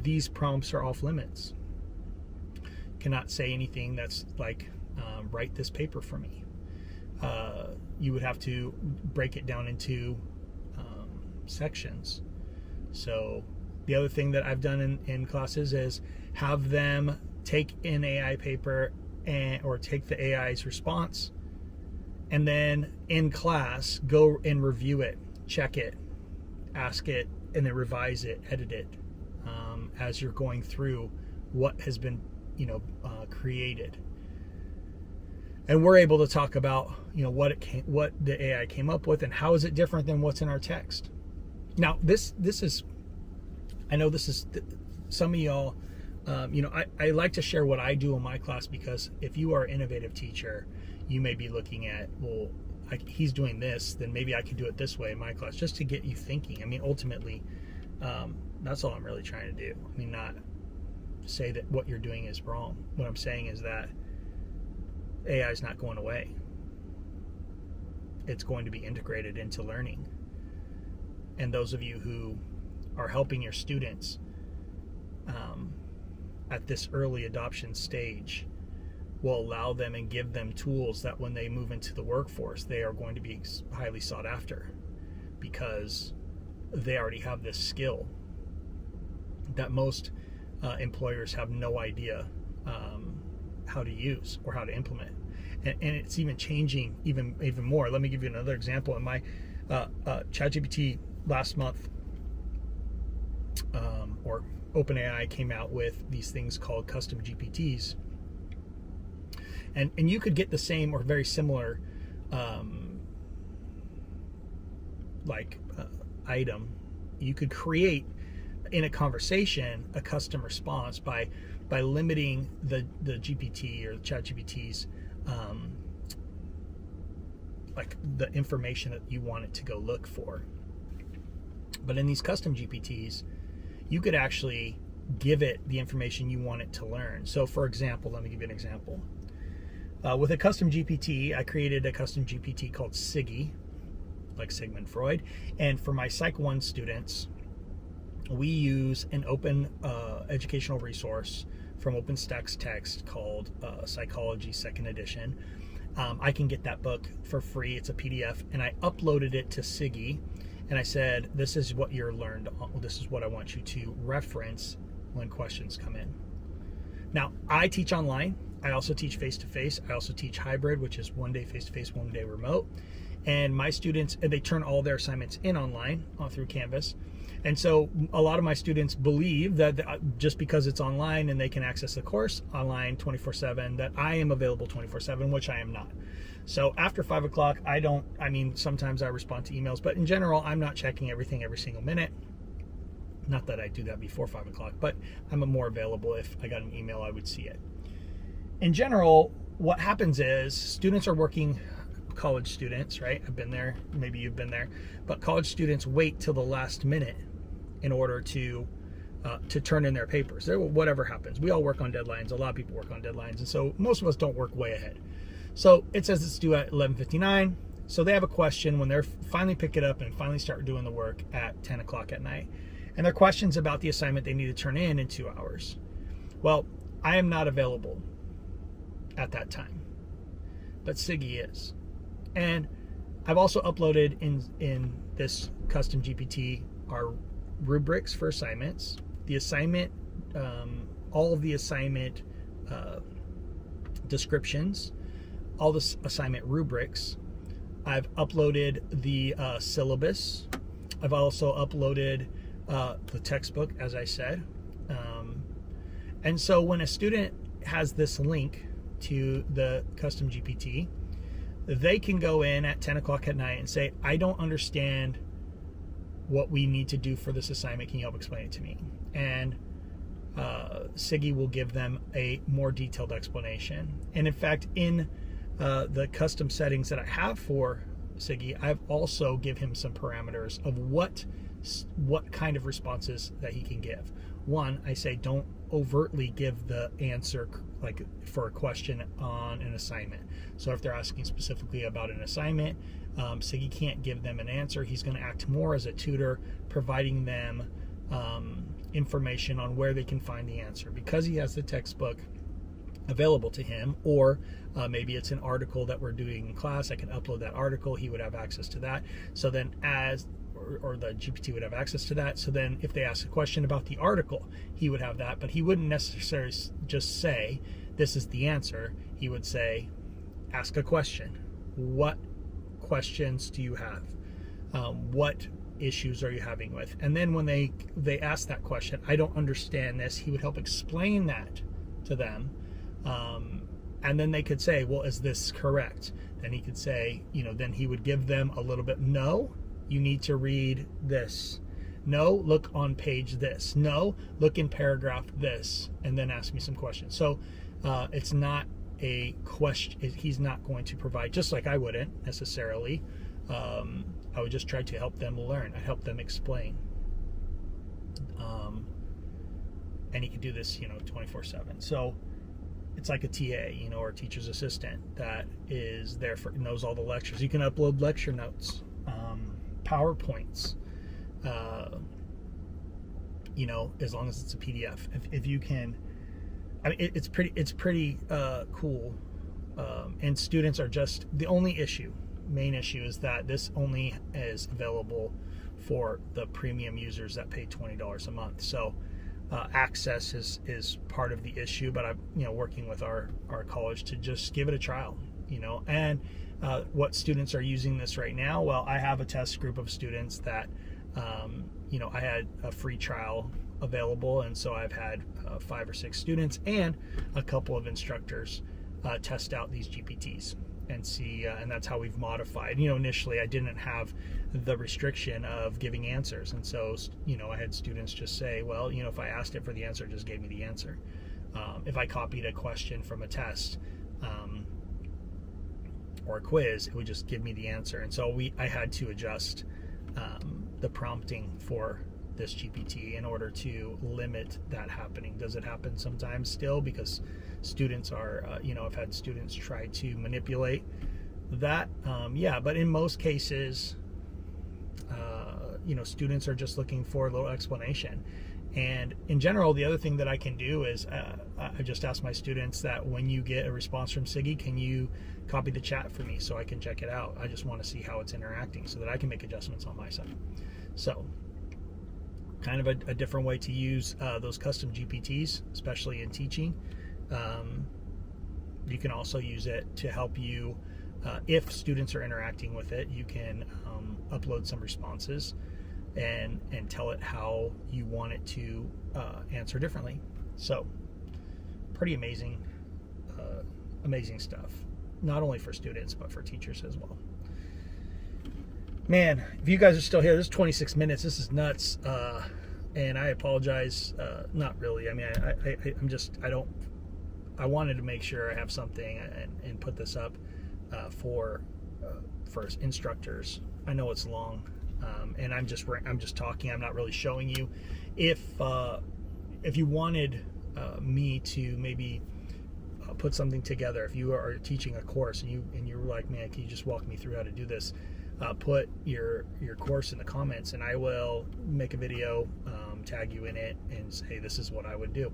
these prompts are off limits. Cannot say anything that's like, write this paper for me. You would have to break it down into sections. So the other thing that I've done in classes is have them take an AI paper or take the AI's response, and then in class go and review it, check it, ask it, and then revise it, edit it as you're going through what has been created. And we're able to talk about what the AI came up with and how is it different than what's in our text. Now this is, I know this is some of y'all, I like to share what I do in my class, because if you are an innovative teacher, you may be looking at, well, he's doing this, then maybe I could do it this way in my class, just to get you thinking. I mean, ultimately, that's all I'm really trying to do. I mean, not say that what you're doing is wrong. What I'm saying is that AI is not going away. It's going to be integrated into learning. And those of you who are helping your students at this early adoption stage will allow them and give them tools that when they move into the workforce, they are going to be highly sought after, because they already have this skill that most employers have no idea how to use or how to implement. And it's even changing even more. Let me give you another example. In my ChatGPT last month, or OpenAI came out with these things called custom GPTs, and you could get the same or very similar item. You could create in a conversation a custom response by limiting the GPT or the ChatGPT's like the information that you want it to go look for. But in these custom GPTs, you could actually give it the information you want it to learn. So for example, let me give you an example. With a custom GPT, I created a custom GPT called Siggy, like Sigmund Freud. And for my Psych 1 students, we use an open educational resource from OpenStax Text called Psychology 2nd Edition. I can get that book for free. It's a PDF, and I uploaded it to Siggy, and I said, this is what you're learned. This is what I want you to reference when questions come in. Now, I teach online. I also teach face-to-face. I also teach hybrid, which is 1 day face-to-face, 1 day remote. And my students, they turn all their assignments in online through Canvas. And so a lot of my students believe that just because it's online and they can access the course online 24/7, that I am available 24/7, which I am not. So after 5 o'clock, sometimes I respond to emails, but in general, I'm not checking everything every single minute. Not that I do that before 5 o'clock, but I'm more available. If I got an email, I would see it. In general, what happens is students are working, college students, right? I've been there, maybe you've been there, but college students wait till the last minute in order to turn in their papers. Whatever happens, we all work on deadlines. A lot of people work on deadlines, and so most of us don't work way ahead. So it says it's due at 11:59. So they have a question when they're finally pick it up and finally start doing the work at 10 o'clock at night. And their questions about the assignment they need to turn in 2 hours. Well, I am not available at that time, but Siggy is. And I've also uploaded in this custom GPT our rubrics for assignments, the assignment, all of the assignment descriptions, all the assignment rubrics. I've uploaded the syllabus. I've also uploaded the textbook, as I said. And so when a student has this link to the custom GPT, they can go in at 10 o'clock at night and say, I don't understand what we need to do for this assignment. Can you help explain it to me? And Siggy will give them a more detailed explanation. And in fact, in the custom settings that I have for Siggy, I've also give him some parameters of what kind of responses that he can give. One, I say don't overtly give the answer like for a question on an assignment. So if they're asking specifically about an assignment, Siggy can't give them an answer. He's going to act more as a tutor, providing them information on where they can find the answer because he has the textbook available to him, or maybe it's an article that we're doing in class. I can upload that article. He would have access to that. So then or the GPT would have access to that. So then if they ask a question about the article, he would have that, but he wouldn't necessarily just say, this is the answer. He would say, ask a question. What questions do you have? What issues are you having with? And then when they ask that question, I don't understand this, he would help explain that to them. And then they could say, well, is this correct? Then he could say, then he would give them a little bit, no, you need to read this. No, look on page this. No, look in paragraph this, and then ask me some questions. So it's not a question. He's not going to provide, just like I wouldn't necessarily. I would just try to help them learn. I help them explain. And he can do this, 24/7. So it's like a TA, or a teacher's assistant that is there knows all the lectures. You can upload lecture notes, PowerPoints, as long as it's a PDF. If you can, I mean, it's pretty cool. And students are just the main issue is that this only is available for the premium users that pay $20 a month. So access is part of the issue, but I'm working with our college to just give it a trial, and what students are using this right now. Well, I have a test group of students that I had a free trial available, and so I've had 5 or 6 students and a couple of instructors test out these GPTs and see, and that's how we've modified. Initially I didn't have the restriction of giving answers, and so I had students just say, well, if I asked it for the answer, it just gave me the answer. If I copied a question from a test or a quiz, it would just give me the answer. And so I had to adjust the prompting for this GPT in order to limit that happening. Does it happen sometimes still? Because students are, I've had students try to manipulate that. Yeah, but in most cases, students are just looking for a little explanation. And in general, the other thing that I can do is I just ask my students that when you get a response from Siggy, can you copy the chat for me so I can check it out? I just want to see how it's interacting so that I can make adjustments on my side. So kind of a different way to use those custom GPTs, especially in teaching. You can also use it to help you, if students are interacting with it, you can upload some responses and tell it how you want it to answer differently. So pretty amazing stuff, not only for students but for teachers as well. Man, if you guys are still here, this is 26 minutes. This is nuts. And I apologize. Not really. I mean, I wanted to make sure I have something and put this up for instructors. I know it's long, and I'm just talking. I'm not really showing you. If you wanted me to maybe put something together, if you are teaching a course and you're like, man, can you just walk me through how to do this? Put your course in the comments, and I will make a video, tag you in it, and say this is what I would do.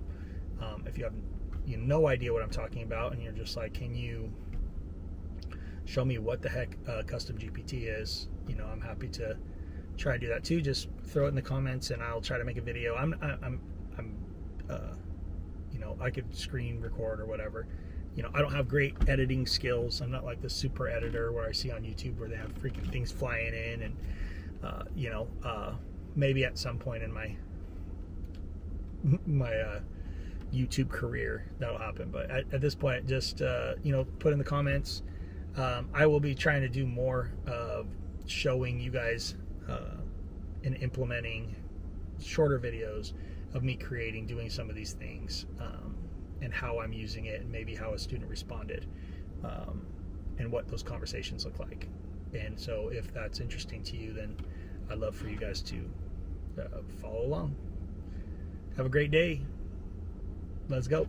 If you have no idea what I'm talking about, and you're just like, can you show me what the heck custom GPT is? I'm happy to try to do that too. Just throw it in the comments, and I'll try to make a video. I could screen record or whatever. I don't have great editing skills. I'm not like the super editor where I see on YouTube where they have freaking things flying in, and maybe at some point in my YouTube career that'll happen. But at this point, just put in the comments. I will be trying to do more of showing you guys and implementing shorter videos of me doing some of these things, and how I'm using it, and maybe how a student responded, and what those conversations look like. And so if that's interesting to you, then I'd love for you guys to follow along. Have a great day. Let's go.